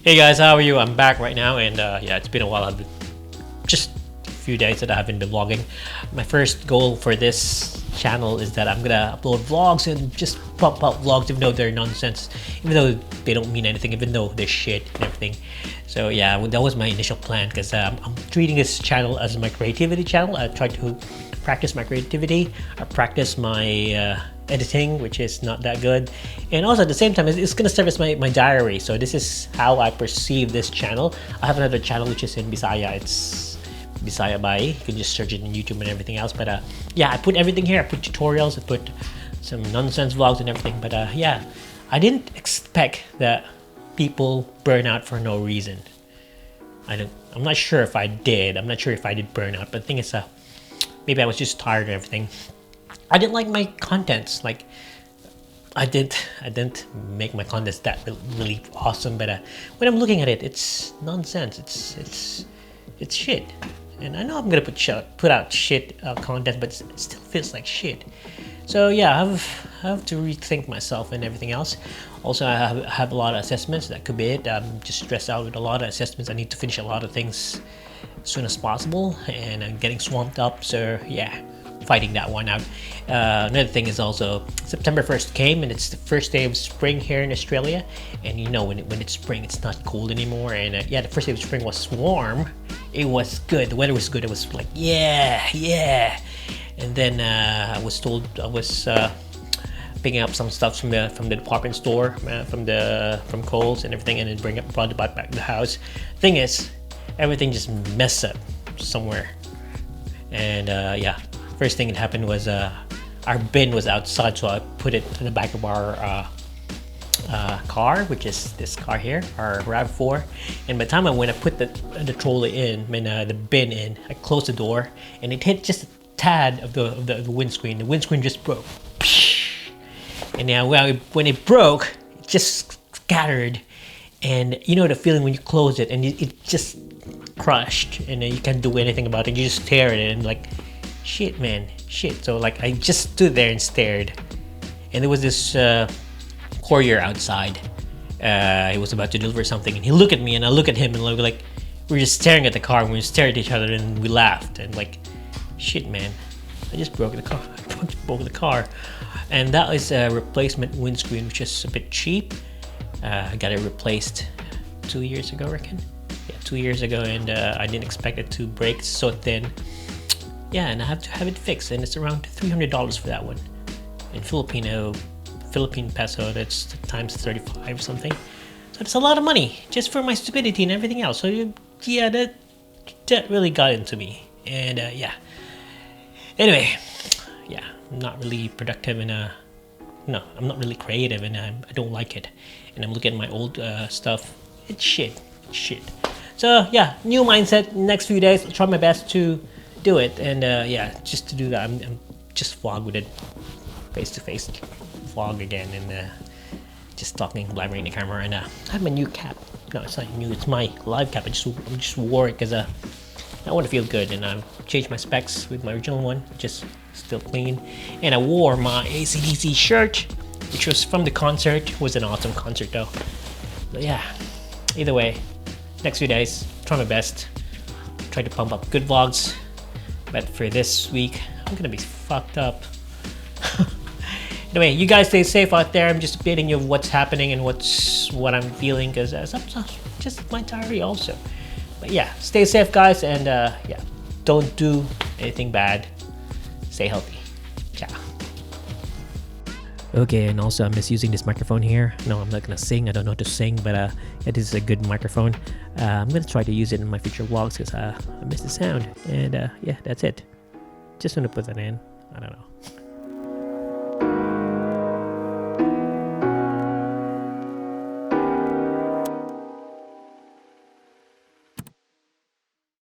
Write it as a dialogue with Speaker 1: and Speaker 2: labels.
Speaker 1: Hey guys, how are you? I'm back right now, and yeah, it's been a while. Just a few days that I haven't been vlogging. My first goal for this channel is that I'm gonna upload vlogs and just pump out vlogs, even though they're nonsense, even though they don't mean anything, even though they're shit and everything. So yeah, that was my initial plan, because I'm treating this channel as my creativity channel. I try to practice my creativity. I practice my editing, which is not that good, and also at the same time it's gonna serve as my diary. So this is how I perceive this channel. I have another channel which is in Bisaya. It's Bisaya by. You can just search it in YouTube and everything else, but yeah, I put everything here. I put tutorials, I put some nonsense vlogs and everything, but yeah, I didn't expect that people burn out for no reason. I'm not sure if I did. I'm not sure if I did burn out, but the thing is, maybe I was just tired of everything. I didn't like my contents. Like, I didn't make my contents that really awesome. But when I'm looking at it, it's nonsense. It's shit. And I know I'm gonna put out shit content, but it still feels like shit. So yeah, I have to rethink myself and everything else. Also, I have a lot of assessments. That could be it. I'm just stressed out with a lot of assessments. I need to finish a lot of things as soon as possible, and I'm getting swamped up. So yeah, fighting that one out. Another thing is also September 1st came, and it's the first day of spring here in Australia. And you know, when it's spring, it's not cold anymore. And yeah, the first day of spring was warm. It was good. The weather was good. It was like yeah. And then I was told I was picking up some stuff from the department store, from Kohl's and everything, and then brought it back to the house. Thing is, everything just messed up somewhere. And yeah, first thing that happened was our bin was outside, so I put it in the back of our car, which is this car here, our RAV4. And by the time I put the trolley in, the bin in, I closed the door, and it hit just a tad of the windscreen. The windscreen just broke. And now when it broke, it just scattered. And you know the feeling when you close it and it just crushed, and you can't do anything about it. You just stare at it and like, shit, man, shit. So like, I just stood there and stared, and there was this courier outside. He was about to deliver something, and he looked at me, and I looked at him, and like we were just staring at the car, and we stared at each other, and we laughed, and like, shit, man, I just broke the car. I broke the car. And that is a replacement windscreen, which is a bit cheap. I got it replaced 2 years ago, I reckon. Yeah, 2 years ago, and I didn't expect it to break. It's so thin. Yeah, and I have to have it fixed, and it's around $300 for that one. In Philippine peso, that's times 35 or something. So it's a lot of money just for my stupidity and everything else. So yeah, that really got into me. And yeah. Anyway, yeah, I'm not really productive, and no, I'm not really creative, and I don't like it. And I'm looking at my old stuff. It's shit. So yeah, new mindset. Next few days, I'll try my best to do it. And yeah, just to do that, I'm just vlog with it, face-to-face vlog again, and just talking, blabbering in the camera. And I have my new cap. No, it's not new. It's my live cap. I just wore it because I want to feel good, and I've changed my specs with my original one, just still clean. And I wore my AC/DC shirt, which was from the concert. It was an awesome concert though. But yeah, either way, next few days, try my best, try to pump up good vlogs. But for this week, I'm gonna be fucked up. Anyway, you guys stay safe out there. I'm just updating you of what's happening and what I'm feeling, because sometimes just my diary also. But yeah, stay safe, guys, and yeah, don't do anything bad. Stay healthy. Ciao. Okay, and also I'm misusing this microphone here. No, I'm not gonna sing. I don't know how to sing, but yeah, this is a good microphone. I'm gonna try to use it in my future vlogs, because I miss the sound. And yeah, that's it. Just want to put that in. I don't know.